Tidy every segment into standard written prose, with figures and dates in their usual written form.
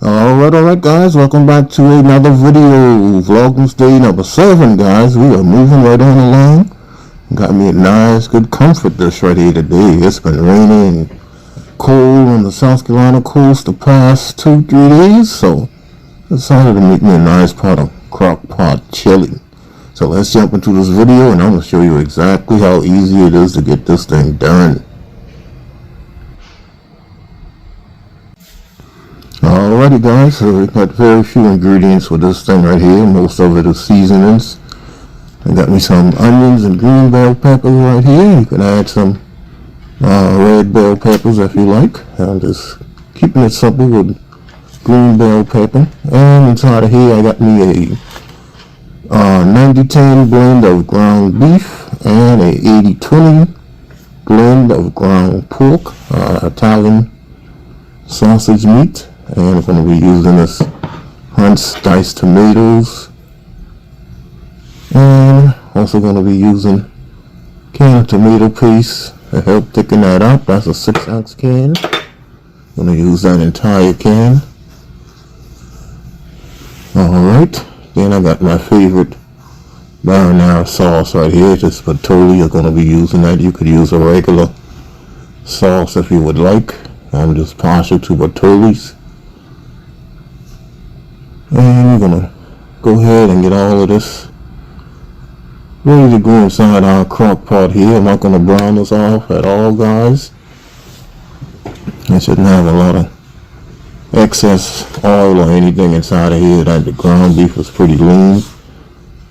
Alright guys, welcome back to another video. Vlogmas day number 7 guys. We are moving right on along. Got me a nice good comfort dish right here today. It's been raining and cold on the South Carolina coast the past 2-3 days, so I decided to make me a nice pot of Crockpot chili. So let's jump into this video and I'm going to show you exactly how easy it is to get this thing done. Alrighty guys, so we've got very few ingredients with this thing right here. Most of it is seasonings. I got me some onions and green bell peppers right here. You can add some red bell peppers if you like. I'm just keeping it simple with green bell pepper. And inside of here I got me a 90-10 blend of ground beef and a 80-20 blend of ground pork, Italian sausage meat. And I'm going to be using this Hunt's diced tomatoes, and also going to be using a can of tomato paste to help thicken that up. That's a 6-ounce can. I'm going to use that entire can. Alright, then I got my favorite marinara sauce right here. Just Patoli. You're going to be using that. You could use a regular sauce if you would like. I'm just partial to Patoli's. And we're going to go ahead and get all of this ready to go inside our crock pot here. I'm not going to brown this off at all, guys. I shouldn't have a lot of excess oil or anything inside of here. That the ground beef is pretty lean,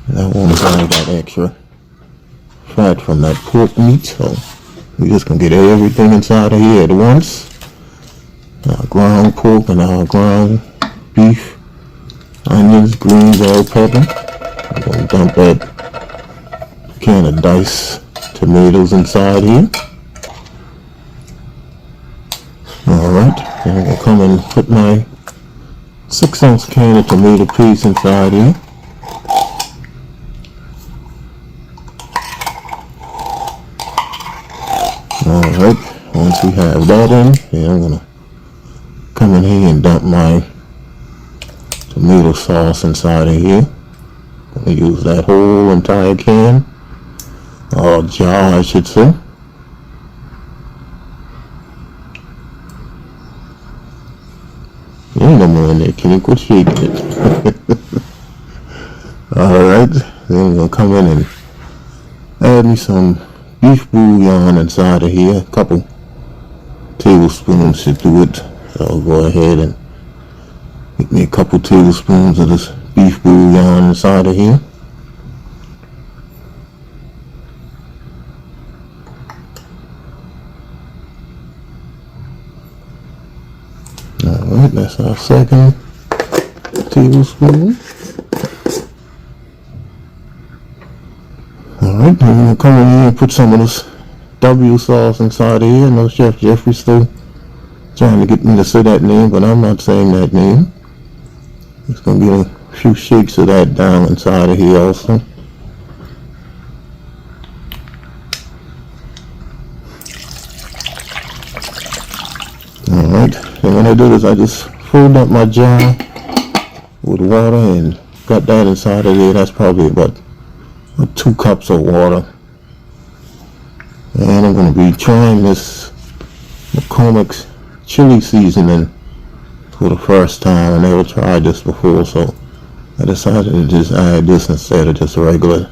and I want to have that extra fat from that pork meat. So we're just going to get everything inside of here at once. Our ground pork and our ground beef. Onions, green bell pepper. I'm going to dump that can of diced tomatoes inside here. Alright, and I'm going to come and put my 6-ounce can of tomato paste inside here. Alright, once we have that in, then I'm going to come in here and dump my tomato sauce inside of here. I'm going to use that whole entire can, or jar I should say. There ain't no more in there, Kenny. Quit shaking it. Alright, then we're going to come in and add me some beef bouillon inside of here. A couple tablespoons should do it. So I'll go ahead and get me a couple tablespoons of this beef bouillon inside of here. Alright, that's our second tablespoon. Alright, then we're going to come in here and put some of this W sauce inside of here. I know Chef Jeffrey's still trying to get me to say that name, but I'm not saying that name. It's going to get a few shakes of that down inside of here also. Alright, and what I do is I just filled up my jar with water and got that inside of there. That's probably about 2 cups of water. And I'm going to be trying this McCormick's chili seasoning for the first time. I never tried this before, so I decided to just add this instead of just regular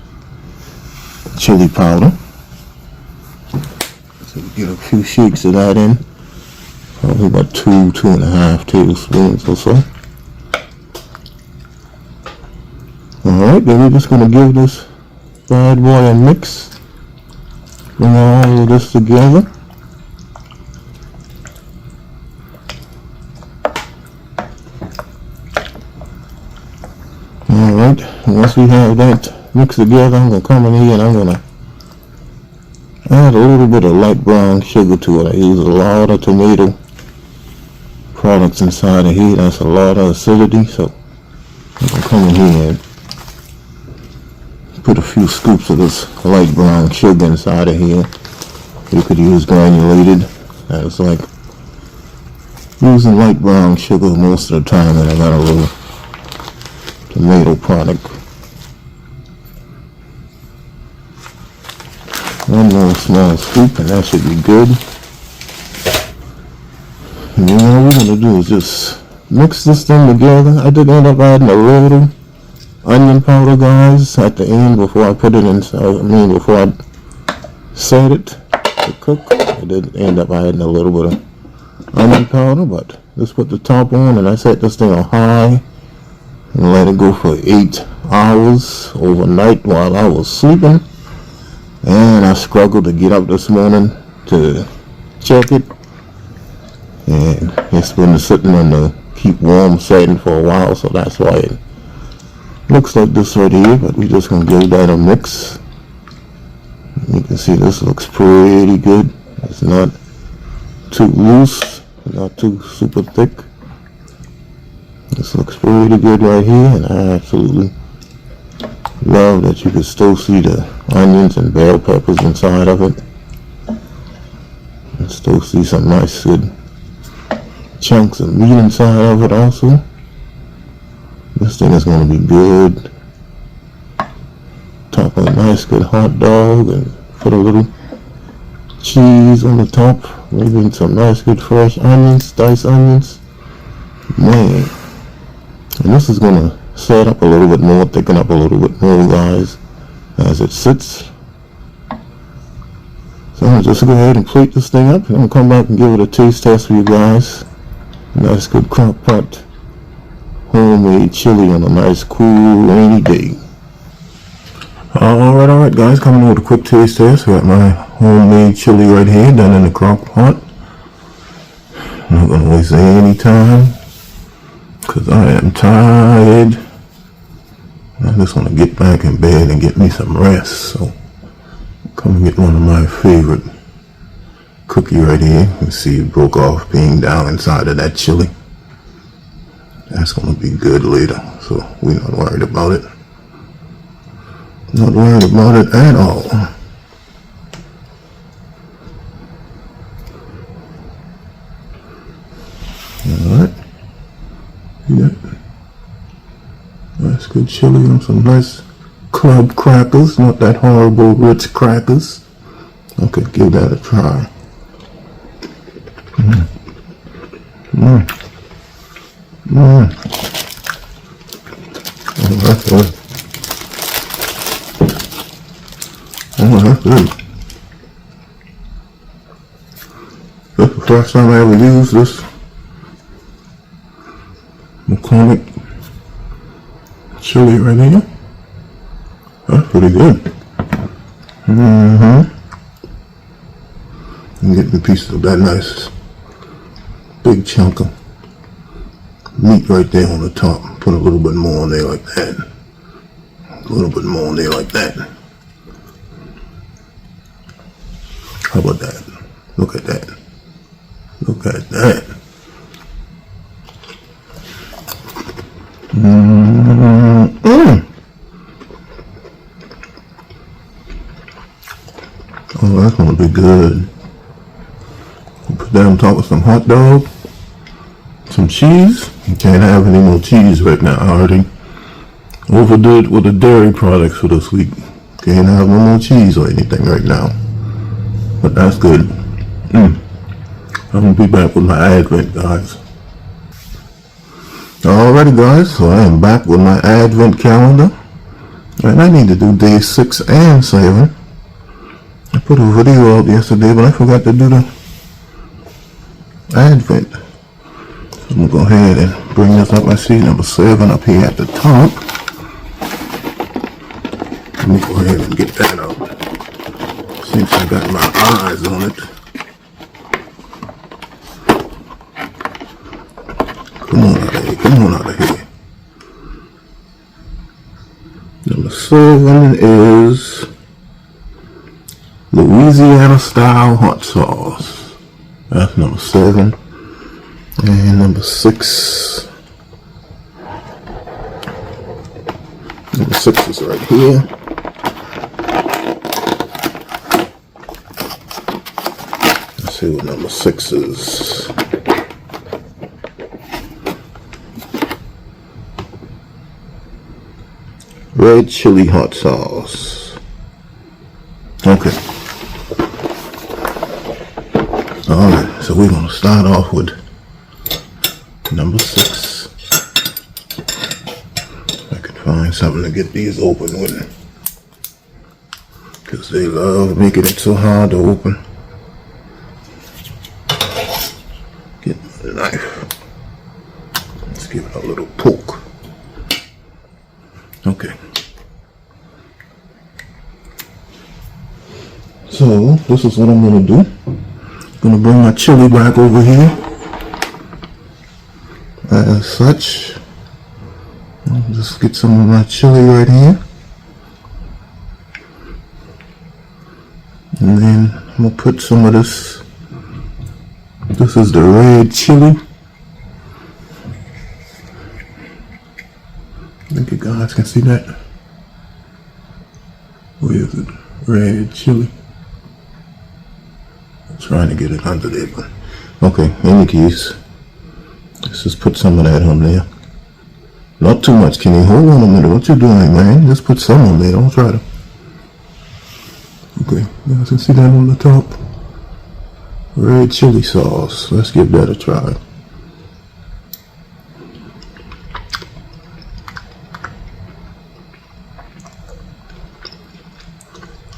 chili powder. So we get a few shakes of that in, probably about 2.5 tablespoons or so. Alright, then we're just going to give this bad boy a mix. Bring all of this together. Alright, once we have that mixed together, I'm going to come in here and I'm going to add a little bit of light brown sugar to it. I use a lot of tomato products inside of here. That's a lot of acidity, so I'm going to come in here and put a few scoops of this light brown sugar inside of here. You could use granulated. That's like using light brown sugar most of the time, and I got a little tomato product. One more small scoop, and that should be good. And then all we're going to do is just mix this thing together. I did end up adding a little onion powder, guys, at the end before I put it inside. Before I set it to cook. I did end up adding a little bit of onion powder, but let's put the top on, and I set this thing on high and let it go for 8 hours overnight while I was sleeping. And I struggled to get up this morning to check it, and it's been sitting on the keep warm setting for a while, so that's why it looks like this right here. But we're just gonna give that a mix. You can see this looks pretty good. It's not too loose, not too super thick. This looks pretty good right here, and I absolutely love that you can still see the onions and bell peppers inside of it, and still see some nice good chunks of meat inside of it also. This thing is going to be good. Top of a nice good hot dog, and put a little cheese on the top, maybe some nice good fresh onions, diced onions, man. And this is going to set up a little bit more, thicken up a little bit more, guys, as it sits. So I'm going to just go ahead and plate this thing up, and I'm going to come back and give it a taste test for you guys. Nice good Crockpot homemade chili on a nice cool rainy day. Alright guys, coming with a quick taste test. We got my homemade chili right here done in the Crockpot. I'm not going to waste any time because I am tired. I just want to get back in bed and get me some rest. So come and get one of my favorite cookie right here. You can see it broke off being down inside of that chili. That's going to be good later, so we're not worried about it. Not worried about it at all. Alright. Yeah. Nice good chili on some nice club crackers, not that horrible Ritz crackers. Okay, give that a try. Oh, that's good. Oh, that's good. This is the first time I ever used this McClellanville chili right here. That's pretty good. And get the piece of that nice big chunk of meat right there on the top. Put a little bit more on there like that. A little bit more on there like that. How about that? Look at that. Look at that. Oh, that's gonna be good. Put that on top of some hot dog, some cheese. You can't have any more cheese right now. I already overdid with the dairy products for this week. Can't have no more cheese or anything right now. But that's good. I'm gonna be back with my Advent, guys. Alrighty guys, so I am back with my Advent calendar. And I need to do day 6 and 7. I put a video out yesterday, but I forgot to do the Advent. So I'm gonna go ahead and bring this up. I see number 7 up here at the top. Let me go ahead and get that out. Since I got my eyes on it. Come on out of here, come on out of here. Number 7 is Louisiana style hot sauce. That's number 7. And number 6. Number 6 is right here. Let's see what number 6 is. red chili hot sauce. Okay. Alright, so we're gonna start off with number 6. I can find something to get these open with, because they love making it so hard to open. Get my knife. Let's give it a little poke. Okay. So this is what I'm gonna do. I'm gonna bring my chili back over here. As such, I'll just get some of my chili right here. And then I'm gonna put some of this. This is the red chili. I think you guys can see that. Where is it? Red chili. I'm trying to get it under there, but okay. In any case, let's just put some of that on there. Not too much, Kenny. Hold on a minute. What you doing, man? Just put some on there. Don't try to. Okay, you guys can see that on the top. Red chili sauce. Let's give that a try.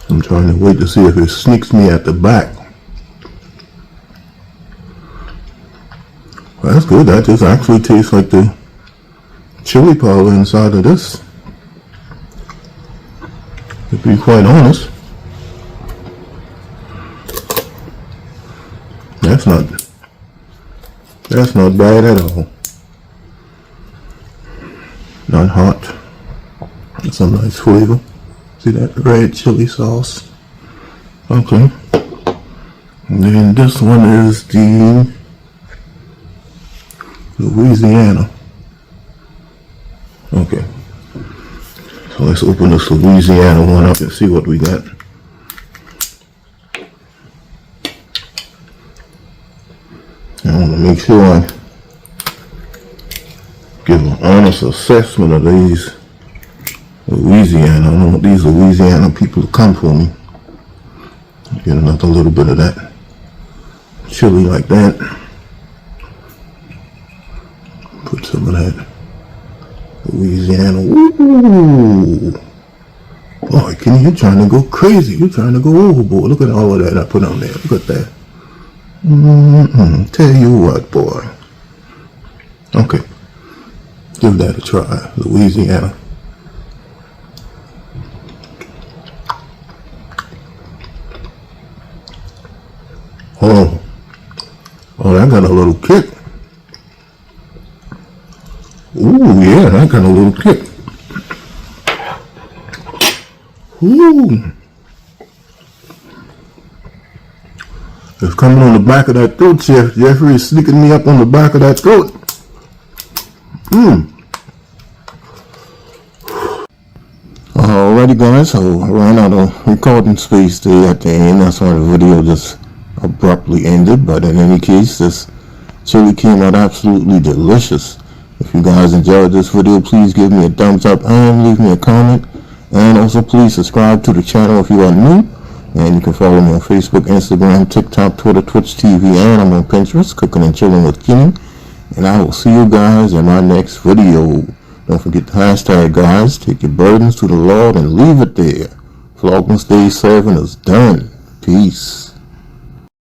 I'm trying to wait to see if it sneaks me at the back. Well, that's good. That just actually tastes like the chili powder inside of this, to be quite honest. That's not bad at all. Not hot. It's a nice flavor. See that red chili sauce? Okay. And then this one is the Louisiana. Okay. So let's open this Louisiana one up and see what we got. I want to make sure I give an honest assessment of these Louisiana. I don't want these Louisiana people to come for me. Get another little bit of that chili like that. Put some of that Louisiana. Ooh. Boy, Kenny, you're trying to go crazy. You're trying to go overboard. Look at all of that I put on there. Look at that. Tell you what, boy. Okay. Give that a try. Louisiana. Oh, that got a little kick. Ooh, yeah, that got a little kick. Ooh. It's coming on the back of that throat, Chef. Jeffrey is sneaking me up on the back of that throat. Alrighty, guys, so I ran out of recording space there at the end. That's why the video just abruptly ended. But in any case, this chili came out absolutely delicious. If you guys enjoyed this video, please give me a thumbs up and leave me a comment. And also please subscribe to the channel if you are new. And you can follow me on Facebook, Instagram, TikTok, Twitter, Twitch TV, and I'm on Pinterest, Cooking and Chilling with Kenny. And I will see you guys in my next video. Don't forget the hashtag, guys. Take your burdens to the Lord and leave it there. Vlogmas Day 7 is done. Peace.